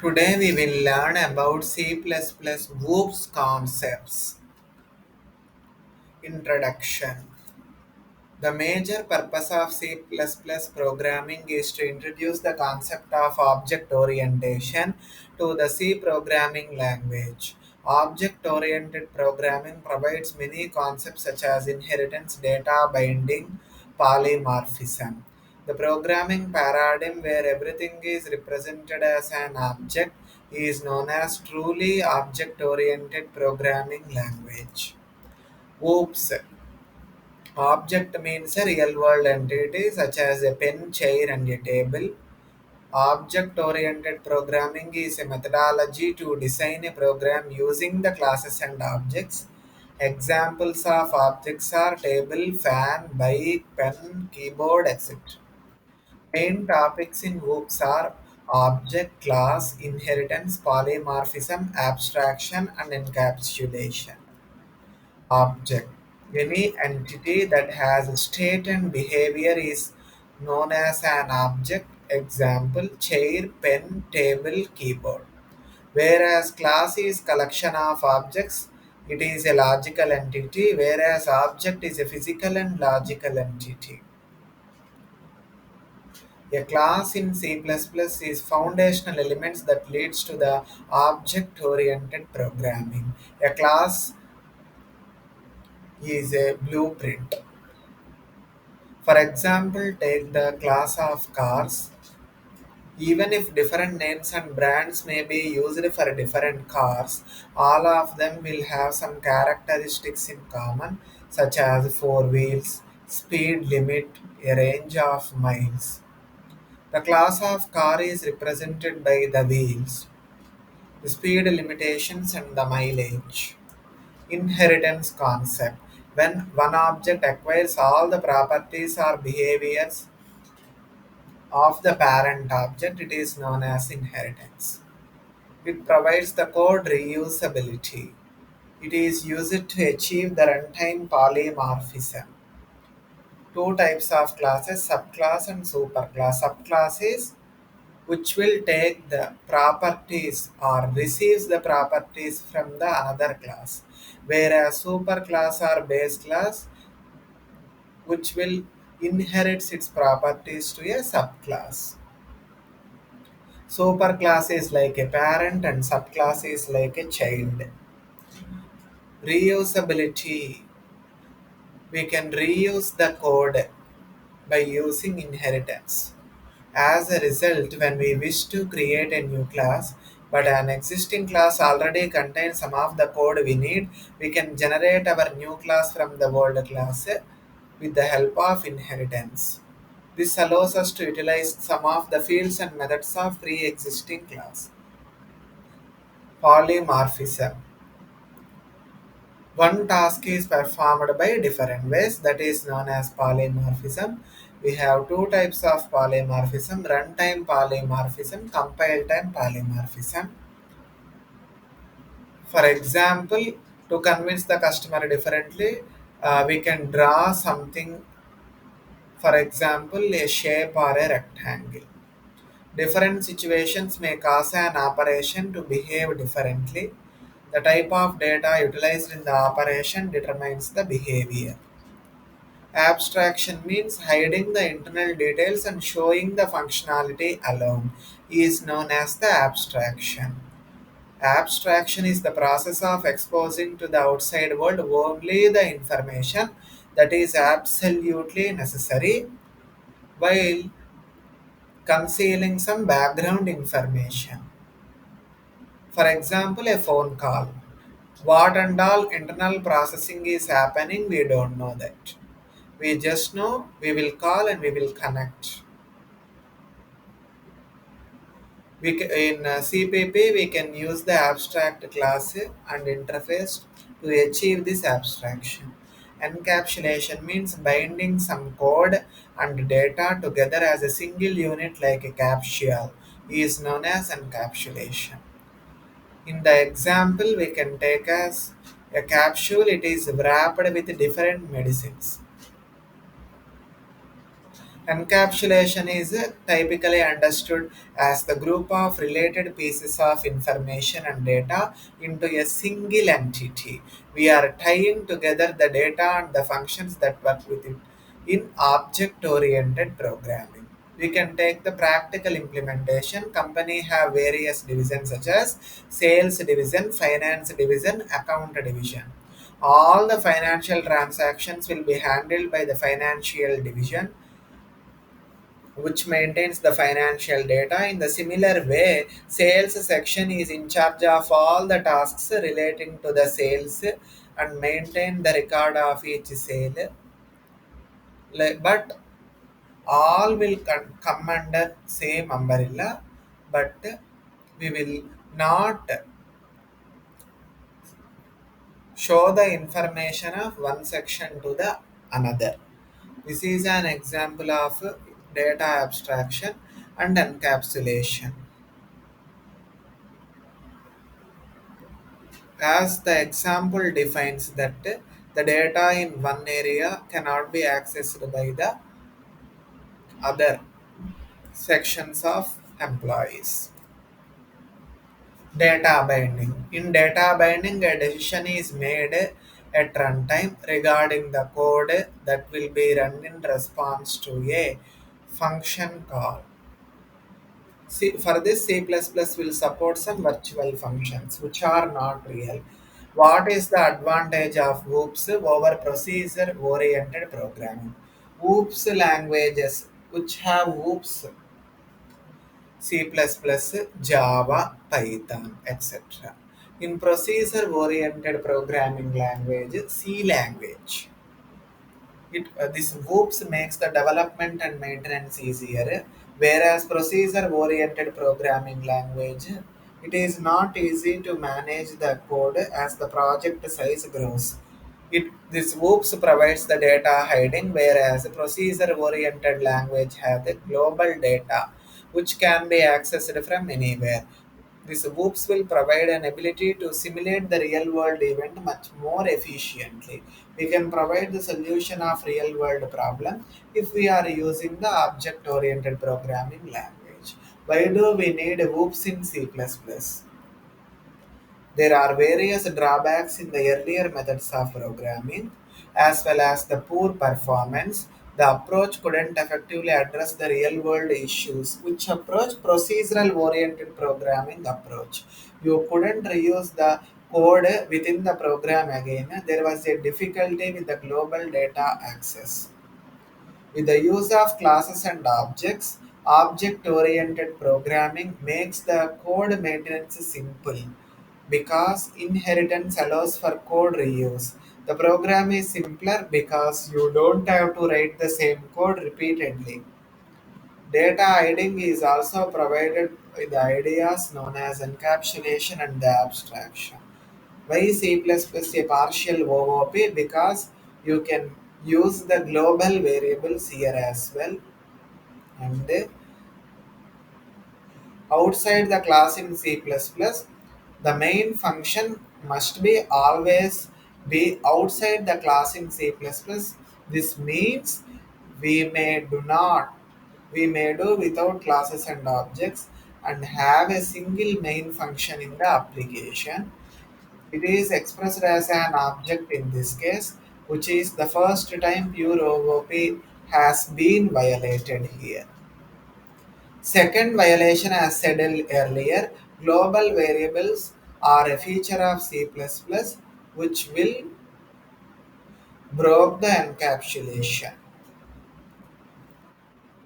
Today we will learn about C++ Whoops concepts. Introduction. The major purpose of C++ programming is to introduce the concept of object orientation to the C programming language. Object oriented programming provides many concepts such as inheritance, data binding, polymorphism. The programming paradigm where everything is represented as an object is known as truly object oriented programming language. Oops. Object means a real world entity such as a pen, chair, and a table. Object oriented programming is a methodology to design a program using the classes and objects. Examples of objects are table, fan, bike, pen, keyboard, etc. Main topics in OOPS are object, class, inheritance, polymorphism, abstraction, and encapsulation. Object. Any entity that has state and behavior is known as an object. Example, chair, pen, table, keyboard. Whereas class is collection of objects, it is a logical entity, whereas object is a physical and logical entity. A class in C++ is foundational elements that leads to the object-oriented programming. A class is a blueprint. For example, take the class of cars. Even if different names and brands may be used for different cars, all of them will have some characteristics in common, such as four wheels, speed limit, a range of miles. The class of car is represented by the wheels, the speed limitations, and the mileage. Inheritance concept. When one object acquires all the properties or behaviors of the parent object, it is known as inheritance. It provides the code reusability. It is used to achieve the runtime polymorphism. Two types of classes, subclass and superclass. Subclass is which will take the properties or receives the properties from the another class, whereas superclass or base class which will inherits its properties to a subclass. Superclass is like a parent and subclass is like a child. Reusability. We can reuse the code by using inheritance. As a result, when we wish to create a new class, but an existing class already contains some of the code we need, we can generate our new class from the old class with the help of inheritance. This allows us to utilize some of the fields and methods of pre-existing class. Polymorphism. One task is performed by different ways, that is known as polymorphism. We have two types of polymorphism: runtime polymorphism, compile time polymorphism. For example, to convince the customer differently, we can draw something, for example, a shape or a rectangle. Different situations may cause an operation to behave differently. The type of data utilized in the operation determines the behavior. Abstraction means hiding the internal details and showing the functionality alone is known as the abstraction. Abstraction is the process of exposing to the outside world only the information that is absolutely necessary while concealing some background information. For example, a phone call. What and all internal processing is happening, we don't know that. We just know we will call and we will connect. In CPP, we can use the abstract class and interface to achieve this abstraction. Encapsulation means binding some code and data together as a single unit like a capsule is known as encapsulation. In the example, we can take as a capsule, it is wrapped with different medicines. Encapsulation is typically understood as the group of related pieces of information and data into a single entity. We are tying together the data and the functions that work with it in object oriented programming. We can take the practical implementation. Company have various divisions such as sales division, finance division, account division. All the financial transactions will be handled by the financial division, which maintains the financial data. In the similar way, sales section is in charge of all the tasks relating to the sales and maintain the record of each sale. But all will come under same umbrella, but we will not show the information of one section to the another. This is an example of data abstraction and encapsulation. As the example defines that the data in one area cannot be accessed by the other sections of employees. Data binding. In data binding, a decision is made at runtime regarding the code that will be run in response to a function call. For this, C++ will support some virtual functions which are not real. What is the advantage of OOPS over procedure-oriented programming? OOPS languages which have OOPS, C++, Java, Python, etc. In procedure-oriented programming language, C language. This whoops makes the development and maintenance easier, whereas procedure-oriented programming language, it is not easy to manage the code as the project size grows. This whoops provides the data hiding, whereas procedure-oriented language has the global data, which can be accessed from anywhere. These whoops will provide an ability to simulate the real world event much more efficiently. We can provide the solution of real world problem if we are using the object oriented programming language. Why do we need whoops in C++? There are various drawbacks in the earlier methods of programming, as well as the poor performance. The approach couldn't effectively address the real world issues. Which approach? Procedural oriented programming approach. You couldn't reuse the code within the program again. There was a difficulty with the global data access. With the use of classes and objects, object oriented programming makes the code maintenance simple because inheritance allows for code reuse. The program is simpler because you don't have to write the same code repeatedly. Data hiding is also provided with the ideas known as encapsulation and the abstraction. Why C++ a partial OOP? Because you can use the global variables here as well, and outside the class in C++, the main function must be always be outside the class in C++. This means we may do not, we may do without classes and objects and have a single main function in the application. It is expressed as an object in this case, which is the first time pure OOP has been violated here. Second violation, as said earlier, global variables are a feature of C++ which will broke the encapsulation.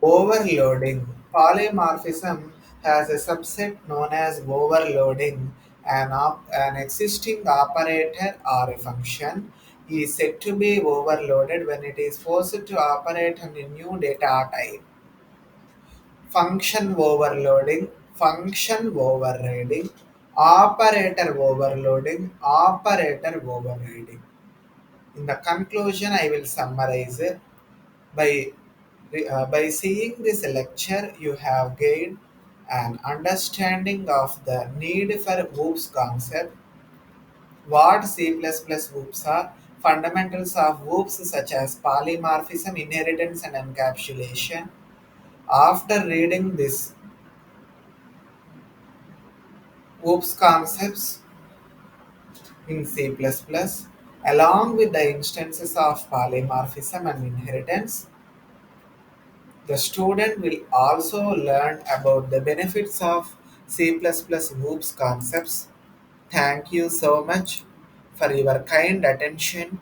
Overloading. Polymorphism has a subset known as overloading. An existing operator or a function is said to be overloaded when it is forced to operate on a new data type. Function overloading, function overriding, operator overriding. In the conclusion, I will summarize it. By seeing this lecture, you have gained an understanding of the need for OOPS concept, what C++ OOPS are, fundamentals of OOPs such as polymorphism, inheritance, and encapsulation. After reading this OOPs concepts in C++, along with the instances of polymorphism and inheritance, the student will also learn about the benefits of C++ OOPs concepts. Thank you so much for your kind attention.